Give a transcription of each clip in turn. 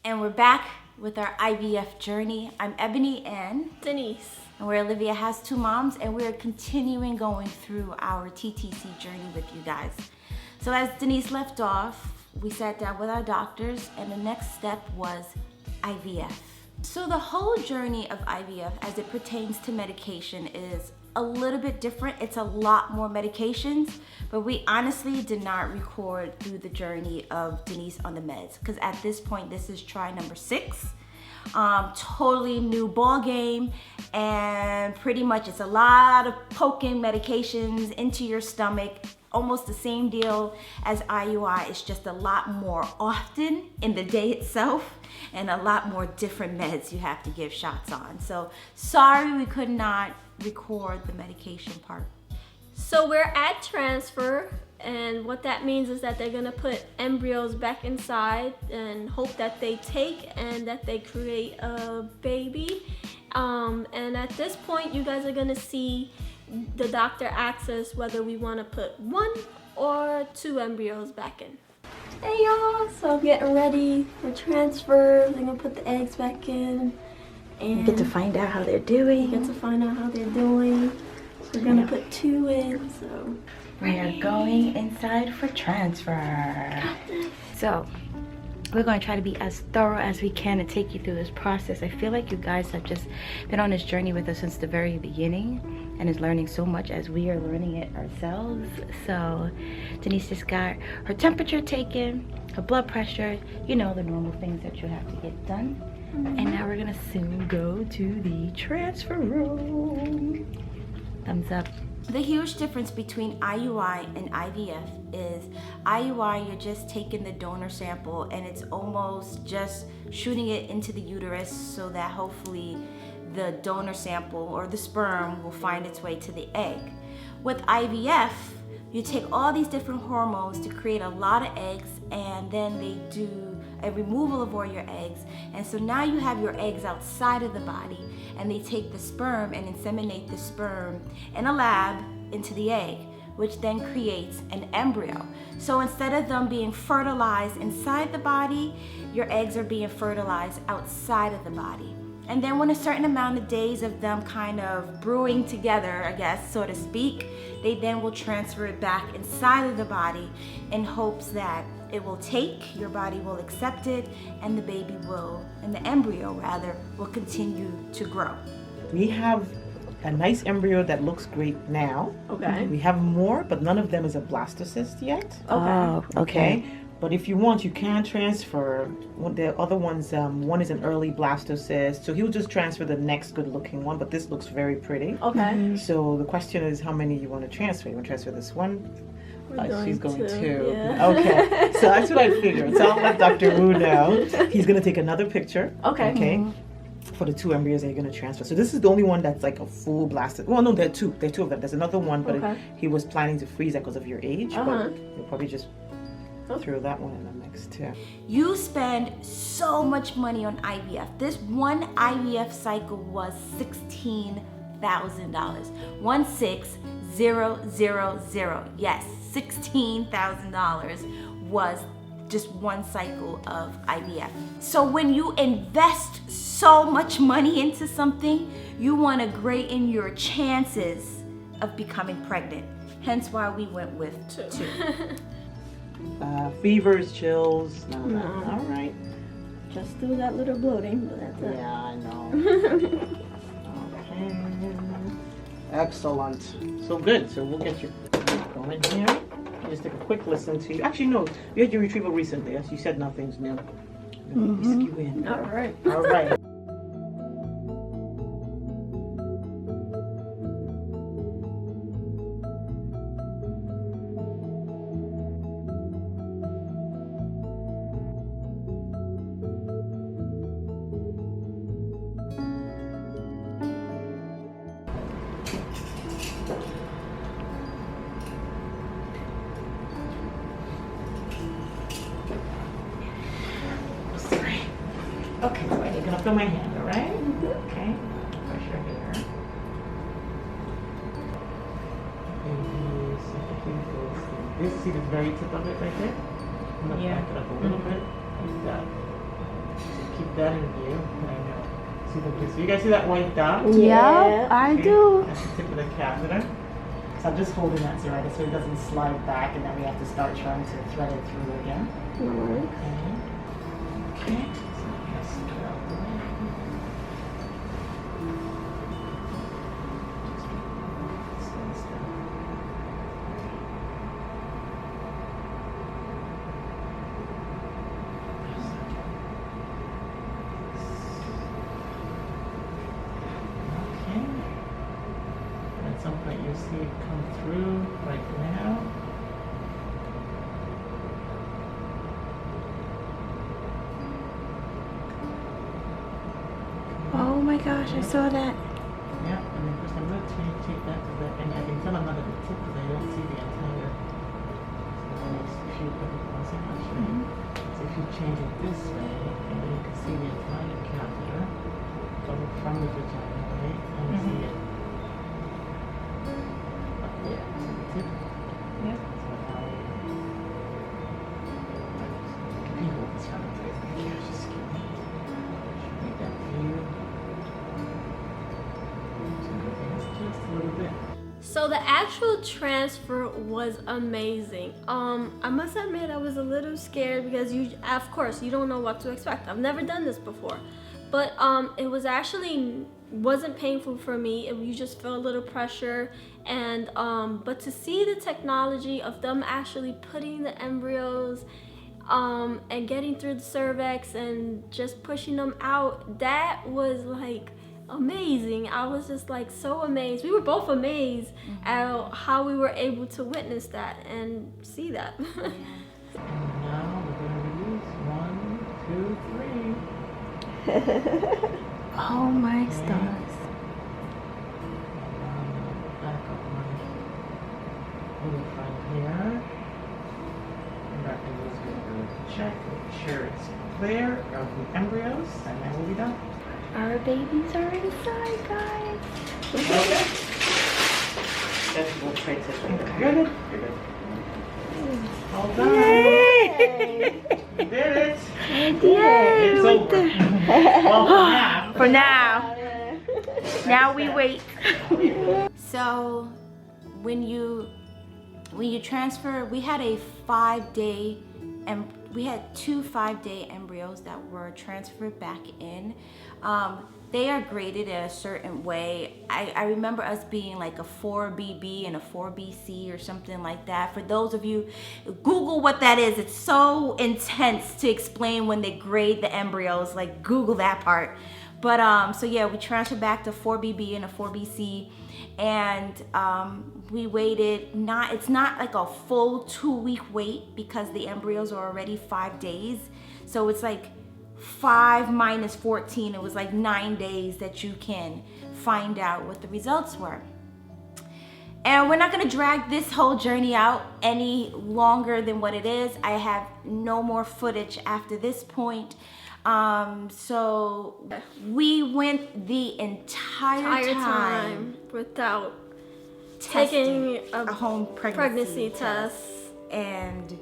And we're back with our IVF journey. I'm Ebony and Denise. And where Olivia has two moms, and we're continuing going through our TTC journey with you guys. So as Denise left off, we sat down with our doctors and the next step was IVF. So the whole journey of IVF as it pertains to medication is a little bit different. It's a lot more medications, but we honestly did not record through the journey of Denise on the meds because at this point, this is try number 6. Totally new ball game, and pretty much it's a lot of poking medications into your stomach. Almost the same deal as IUI. It's just a lot more often in the day itself and a lot more different meds you have to give shots on. So sorry we could not record the medication part. So we're at transfer, and what that means is that they're gonna put embryos back inside and hope that they take and that they create a baby. And at this point, you guys are gonna see the doctor asks us whether we want to put 1 or 2 embryos back in. Hey y'all, so I'm getting ready for transfer. They're gonna put the eggs back in, and You get to find out how they're doing. get to find out how they're doing. We're gonna put 2 in, so We are going inside for transfer. So we're going to try to be as thorough as we can and take you through this process. I feel like you guys have just been on this journey with us since the very beginning and is learning so much as we are learning it ourselves. So Denise just got her temperature taken, her blood pressure, you know, the normal things that you have to get done. And now we're gonna soon go to the transfer room. Thumbs up. The huge difference between IUI and IVF is IUI, you're just taking the donor sample and it's almost just shooting it into the uterus so that hopefully the donor sample or the sperm will find its way to the egg. With IVF, you take all these different hormones to create a lot of eggs, and then they do a removal of all your eggs, and so now you have your eggs outside of the body, and they take the sperm and inseminate the sperm in a lab into the egg, which then creates an embryo. So instead of them being fertilized inside the body, your eggs are being fertilized outside of the body. And then when a certain amount of days of them kind of brewing together, I guess, so to speak, they then will transfer it back inside of the body in hopes that it will take, your body will accept it, and the baby will, and the embryo rather, will continue to grow. We have a nice embryo that looks great now. okay. We have more, but none of them is a blastocyst yet. Oh, okay. But if you want, you can transfer. The other ones, one is an early blastocyst, so he'll just transfer the next good-looking one. But this looks very pretty. Okay. So the question is, how many you want to transfer? You want to transfer this one? She's going to. Yeah. Okay. So that's what I figured. So I'll let Dr. Wu know. He's going to take another picture. Okay. Okay. For the 2 embryos that you're going to transfer. So this is the only one that's like a full blasted. Well, no, there are 2. There are 2 of them. There's another one, but Okay. he was planning to freeze that because of your age. Uh-huh. But you'll probably just throw that one in the mix too. You spend so much money on IVF. This one IVF cycle was $16,000. 16000. Yes, $16,000 was just one cycle of IVF. So when you invest so much money into something, you want to greaten your chances of becoming pregnant. Hence why we went with 2. Fevers, chills. No. All right. Just do that little bloating, but that's it. Yeah, I know. Okay. Excellent. So good. So we'll get you going here. Just take a quick listen to you. Actually, no. You had your retrieval recently. As you said, nothing's new. Whisk you in. All right. All right. Okay, so you're gonna feel my hand, all right? Okay. Pressure here. This, see the very tip of it right there? I'm gonna back it up a little bit. Like that. better view. I know. See so you guys see that white dot? Yeah, I do. That's the tip of the catheter. So I'm just holding that so it doesn't slide back, and then we have to start trying to thread it through again. Alright. Okay. So just get out the way. At some point you'll see it come through right now. Oh my gosh, I saw that. Yeah, and then first I'm going to take that to the, and I can tell I'm not at the tip because I don't see the entire. So then if you put it on actually, so if you change it this way, and then you can see the entire catheter coming from the vagina, right? And you see it. Yeah, so the tip. Yep. So now you hold this kind of place. I can't just make that view. Just a little bit. So the actual transfer was amazing. I must admit I was a little scared because of course you don't know what to expect. I've never done this before, but it was actually wasn't painful for me. You just feel a little pressure, and but to see the technology of them actually putting the embryos and getting through the cervix and just pushing them out, that was like amazing. I was just like so amazed. We were both amazed at how we were able to witness that and see that. And now we're going to release 1, 2, 3. Oh my stars. Back up my little friend here. And that is going to check, make sure it's clear of the embryos, and then we'll be done. Our babies are inside, guys. Okay. That's what Trey says. You're good. You're good. All done. You did it. Yay! It's over. Well, For now. Now we wait. So when you transfer, we had a 5-day, and we had 2 5-day embryos that were transferred back in. They are graded in a certain way. I remember us being like a 4BB and a 4BC or something like that. For those of you, Google what that is. It's so intense to explain when they grade the embryos. Like Google that part. But so yeah, we transferred back to 4BB and a 4BC, and we waited. It's not like a full 2-week wait because the embryos are already 5 days. So it's like 5 minus 14. It was like 9 days that you can find out what the results were. And we're not gonna drag this whole journey out any longer than what it is. I have no more footage after this point. So we went the entire time without testing taking a home pregnancy test. And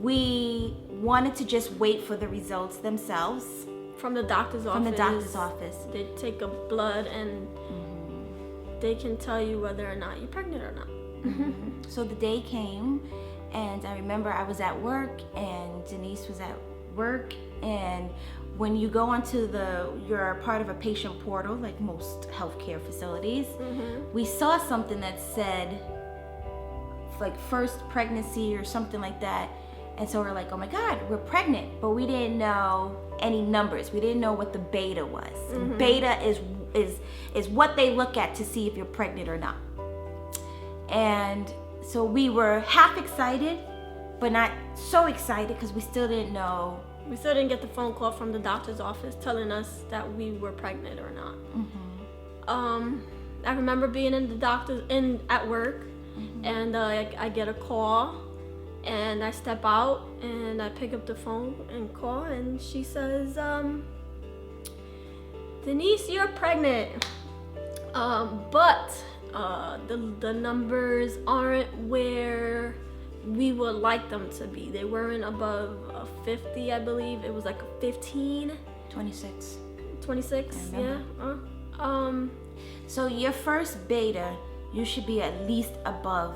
we wanted to just wait for the results themselves From the doctor's office. They take a blood and they can tell you whether or not you're pregnant or not. So the day came, and I remember I was at work and Denise was at work, and when you go onto you're part of a patient portal like most healthcare facilities, we saw something that said like first pregnancy or something like that. And so we're like, oh my God, we're pregnant. But we didn't know any numbers. We didn't know what the beta was. Beta is what they look at to see if you're pregnant or not. And so we were half excited, but not so excited because we still didn't know. We still didn't get the phone call from the doctor's office telling us that we were pregnant or not. I remember being at work, and I get a call. And I step out and I pick up the phone and call, and she says, Denise, you're pregnant, but the numbers aren't where we would like them to be. They weren't above 50, I believe. It was like a 15. 26. 26, I yeah. remember. So your first beta, you should be at least above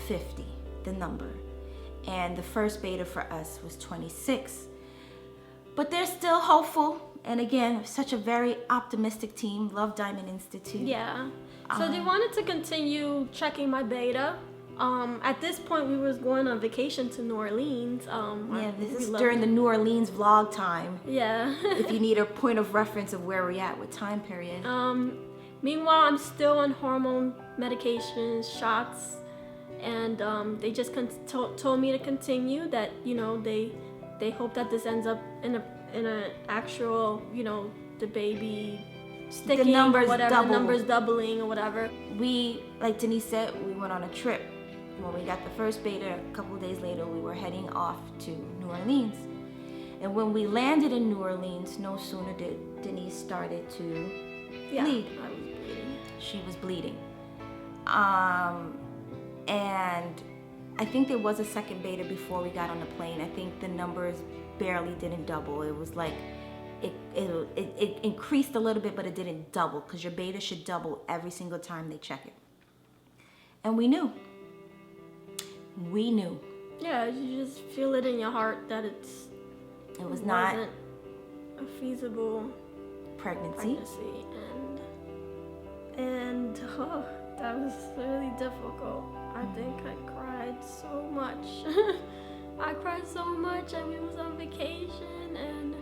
50, the number. And the first beta for us was 26. But they're still hopeful. And again, such a very optimistic team. Love Diamond Institute. Yeah. So they wanted to continue checking my beta. At this point, we was going on vacation to New Orleans. Yeah, this is during the New Orleans vlog time. Yeah. If you need a point of reference of where we're at, what time period. Meanwhile, I'm still on hormone medications, shots, and they just told me to continue. That they hope that this ends up in a actual the baby sticking, the numbers or whatever, double. the numbers doubling or whatever. We, like Denise said, we went on a trip. When we got the first beta, a couple of days later, we were heading off to New Orleans. And when we landed in New Orleans, no sooner did Denise started to bleed. I was bleeding. She was bleeding. And I think there was a second beta before we got on the plane. I think the numbers barely didn't double. It was like it increased a little bit, but it didn't double, because your beta should double every single time they check it. And we knew. Yeah, you just feel it in your heart that it was not wasn't a feasible pregnancy. And that was really difficult. I think I cried so much. I cried so much, and we was on vacation, and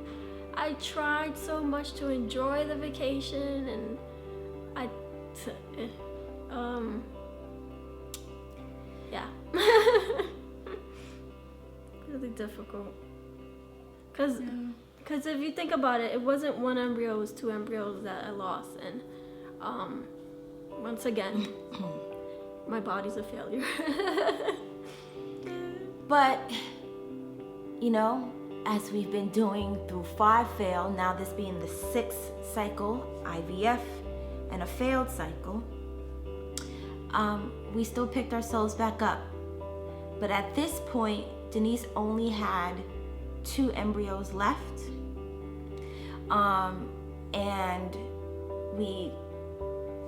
I tried so much to enjoy the vacation, and yeah. Really difficult. Because if you think about it, it wasn't one embryo, it was 2 embryos that I lost. And once again, my body's a failure. But, as we've been doing through 5 failed, now this being the 6th cycle, IVF, and a failed cycle, we still picked ourselves back up. But at this point, Denise only had 2 embryos left. And we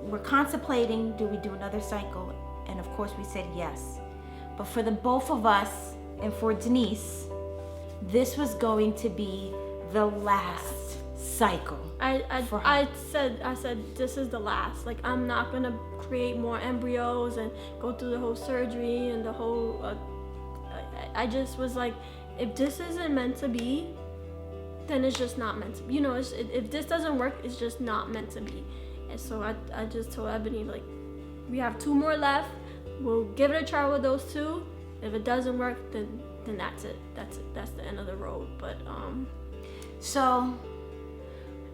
were contemplating, do we do another cycle? And of course we said yes. But for the both of us and for Denise, this was going to be the last cycle. I said this is the last. Like, I'm not gonna create more embryos and go through the whole surgery and the whole. I just was like, if this isn't meant to be, then it's just not meant to be. If this doesn't work, it's just not meant to be. And so I just told Ebony, like, we have 2 more left. We'll give it a try with those 2. If it doesn't work, then that's it. That's the end of the road. But So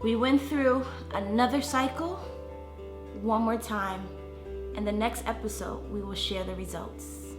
we went through another cycle one more time, and the next episode we will share the results.